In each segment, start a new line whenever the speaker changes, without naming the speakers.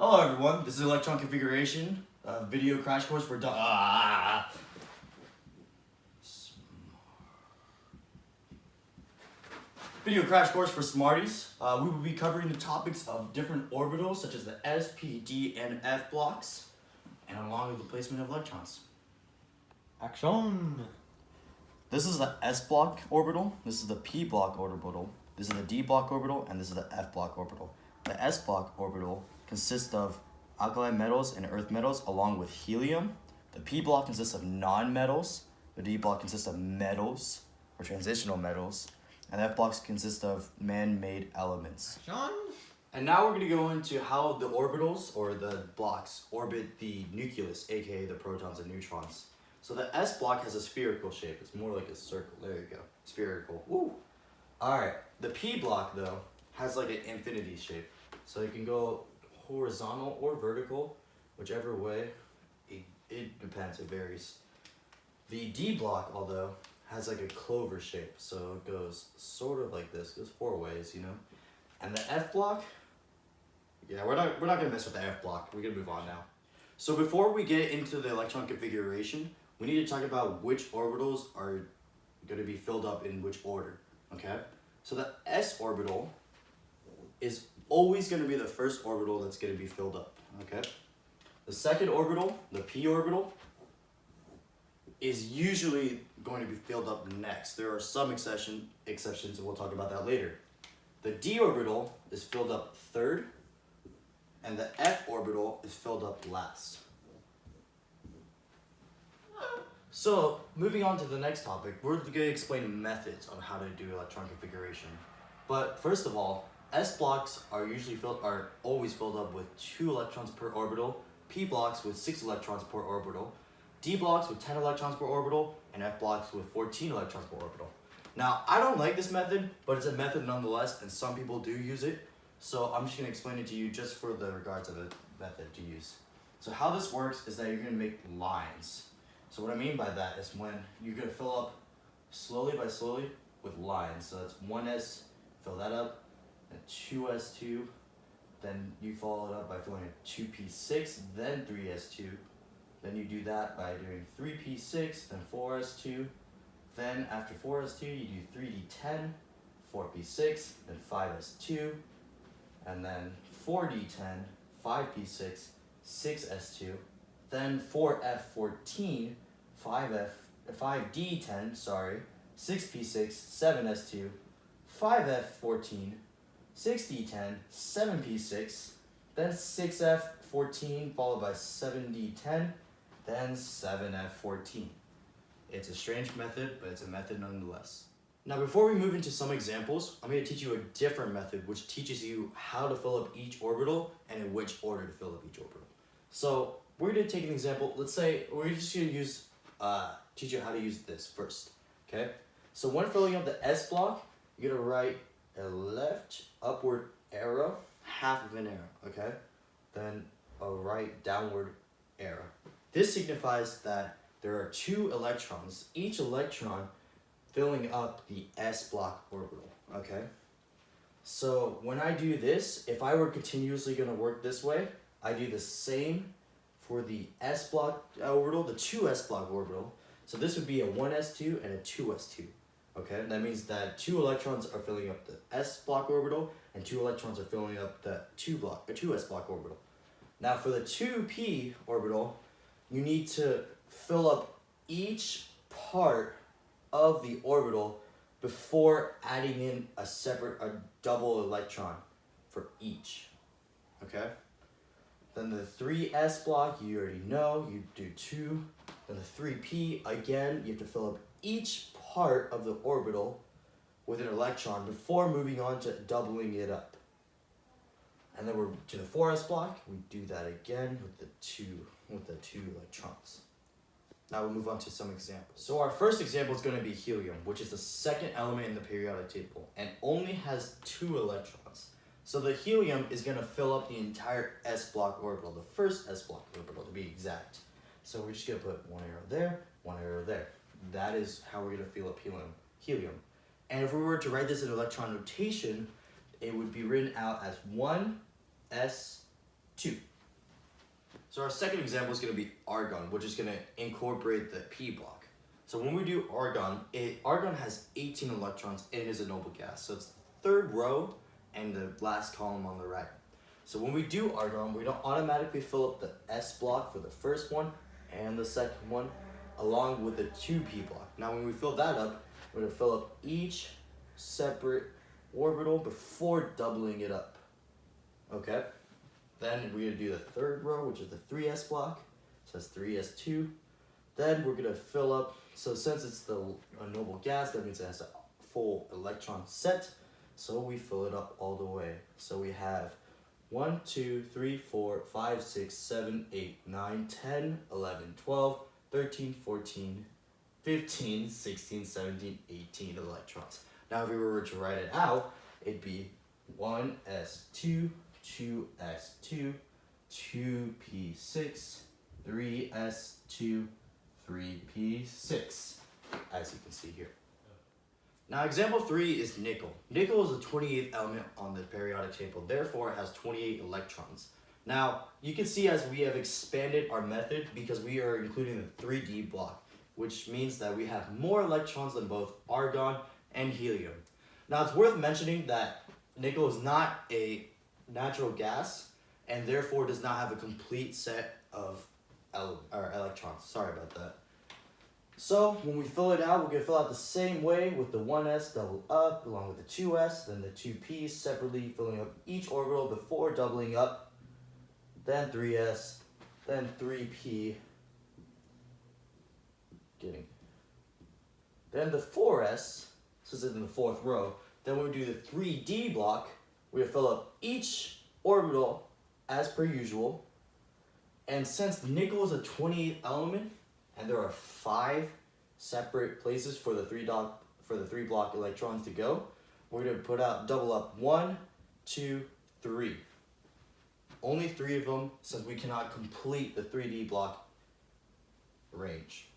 Hello everyone, this is Electron configuration, video crash course for Video crash course for smarties. We will be covering the topics of different orbitals such as the s, p, d, and f blocks, and along with the placement of electrons.
Action!
This is the s block orbital, this is the p block orbital, this is the d block orbital, and this is the f block orbital. The s block orbital consists of alkali metals and earth metals along with helium. The p block consists of non-metals. The d block consists of metals or transitional metals. And the f blocks consist of man-made elements.
Action!
And now we're going to go into how the orbitals or the blocks orbit the nucleus, aka the protons and neutrons. So the s block has a spherical shape. It's more like a circle. There you go. Spherical. Woo! Alright. The p block though has like an infinity shape. So it can go horizontal or vertical, whichever way. It depends, it varies. The D block, although, has like a clover shape, so it goes sort of like this, goes four ways, you know. And the F block, yeah, we're not gonna mess with the F block. We're gonna move on now. So before we get into the electron configuration, we need to talk about which orbitals are gonna be filled up in which order. Okay? So the S orbital is always going to be the first orbital that's going to be filled up, okay? The second orbital, the p orbital, is usually going to be filled up next. There are some exceptions, and we'll talk about that later. The d orbital is filled up third, and the f orbital is filled up last. So, moving on to the next topic, we're going to explain methods on how to do electron configuration. But first of all, S blocks are always filled up with 2 electrons per orbital, P blocks with 6 electrons per orbital, D blocks with 10 electrons per orbital, and F blocks with 14 electrons per orbital. Now, I don't like this method, but it's a method nonetheless, and some people do use it. So I'm just going to explain it to you just for the regards of a method to use. So how this works is that you're going to make lines. So what I mean by that is when you're going to fill up slowly by slowly with lines. So that's 1s, fill that up. And 2s2, then you follow it up by filling a 2p6, then 3s2, then you do that by doing 3p6, then 4s2, then after 4s2 you do 3d10, 4p6, then 5s2, and then 4d10, 5p6, 6s2, then 4f14, 5d10, 6p6, 7s2, 5f14, 6d10, 7p6, then 6f14 followed by 7d10, then 7f14. It's a strange method, but it's a method nonetheless. Now before we move into some examples, I'm going to teach you a different method which teaches you how to fill up each orbital and in which order to fill up each orbital. So we're going to take an example. Let's say we're just going to teach you how to use this first. Okay? So when filling up the S block, you're going to write a left upward arrow, half of an arrow, okay? Then a right downward arrow. This signifies that there are 2 electrons, each electron filling up the S block orbital, okay? So when I do this, if I were continuously going to work this way, I do the same for the S block orbital, the 2s block orbital. So this would be a 1s2 and a 2s2. Okay, that means that 2 electrons are filling up the s block orbital, and 2 electrons are filling up the 2s block orbital. Now for the 2p orbital, you need to fill up each part of the orbital before adding in a double electron for each. Okay? Then the 3s block, you already know, you do 2. Then the 3p, again, you have to fill up each part of the orbital with an electron before moving on to doubling it up. And then we're to the 4s block, we do that again with the two electrons. Now we'll move on to some examples. So our first example is going to be helium, which is the second element in the periodic table and only has 2 electrons. So the helium is going to fill up the entire s block orbital, the first s block orbital to be exact. So we're just going to put 1 arrow there, 1 arrow there. That is how we're going to fill up helium. And if we were to write this in electron notation, it would be written out as 1s2. So our second example is going to be argon, which is going to incorporate the p block. So when we do argon, argon has 18 electrons and it is a noble gas. So it's the third row and the last column on the right. So when we do argon, we don't automatically fill up the s block for the first one and the second one, along with the 2p block. Now when we fill that up, we're going to fill up each separate orbital before doubling it up. Okay? Then we're going to do the third row, which is the 3s block. So that's 3s2. Then we're going to fill up, so since it's a noble gas, that means it has a full electron set. So we fill it up all the way. So we have 1, 2, 3, 4, 5, 6, 7, 8, 9, 10, 11, 12, 13, 14, 15, 16, 17, 18 electrons. Now if we were to write it out, it'd be 1s2, 2s2, 2p6, 3s2, 3p6, as you can see here. Now example 3 is nickel. Nickel is the 28th element on the periodic table, therefore it has 28 electrons. Now you can see as we have expanded our method because we are including the 3d block, which means that we have more electrons than both argon and helium. Now it's worth mentioning that nickel is not a natural gas and therefore does not have a complete set of electrons. Sorry about that. So when we fill it out, we're going to fill out the same way with the 1s doubled up along with the 2s, then the 2p's separately filling up each orbital before doubling up, then 3s, then 3p, then the 4s, since it's in the fourth row, then when we do the 3d block, we're going to fill up each orbital as per usual. And since nickel is a 28th element, and there are 5 separate places for the 3 block electrons to go, we're going to double up 1, 2, 3. Only 3 of them, since we cannot complete the 3D block range.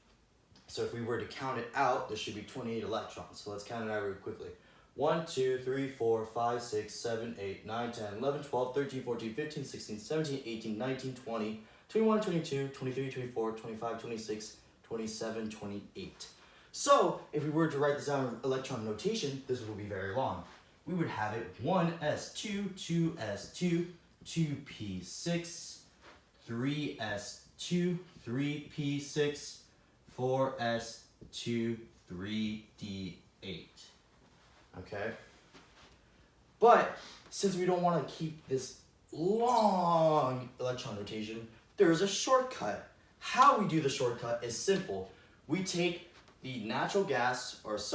So if we were to count it out, there should be 28 electrons. So let's count it out really quickly. 1, 2, 3, 4, 5, 6, 7, 8, 9, 10, 11, 12, 13, 14, 15, 16, 17, 18, 19, 20, 21, 22, 23, 24, 25, 26, 27, 28. So if we were to write this down in electron notation, this would be very long. We would have it 1s2, 2s2, 2p6, 3s2, 3p6, 4s2, 3d8. Okay? But since we don't want to keep this long electron notation, there is a shortcut. How we do the shortcut is simple. We take the natural gas, because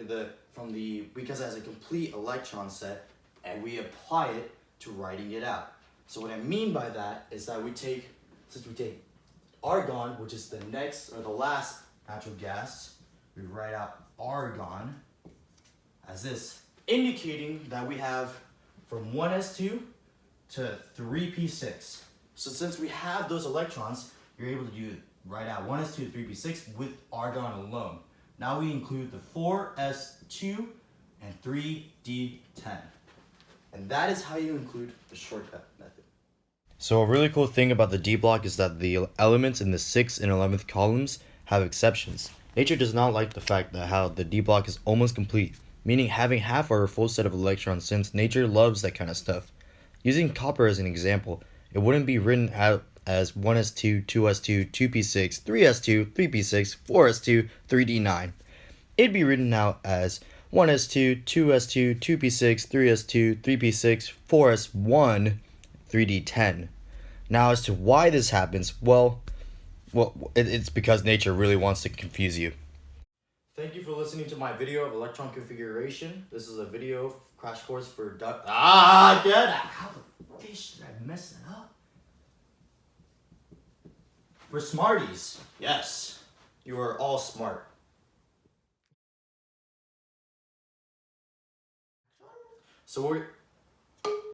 it has a complete electron set, and we apply it to writing it out. So what I mean by that is that since we take argon, which is the last natural gas, we write out argon as this, indicating that we have from 1s2 to 3p6. So since we have those electrons, you're able to write out 1s2 to 3p6 with argon alone. Now we include the 4s2 and 3d10. And that is how you include the shortcut method. So a really cool thing about the D block is that the elements in the 6th and 11th columns have exceptions. Nature does not like the fact that how the D block is almost complete, meaning having half or a full set of electrons, since nature loves that kind of stuff. Using copper as an example, it wouldn't be written out as 1s2, 2s2, 2p6, 3s2, 3p6, 4s2, 3d9. It'd be written out as 1s2, 2s2, 2p6, 3s2, 3p6, 4s1, 3d10. Now as to why this happens, well, it's because nature really wants to confuse you. Thank you for listening to my video of electron configuration. This is a video crash course for get out! How the fish did I mess that up? For smarties, yes, you are all smart. So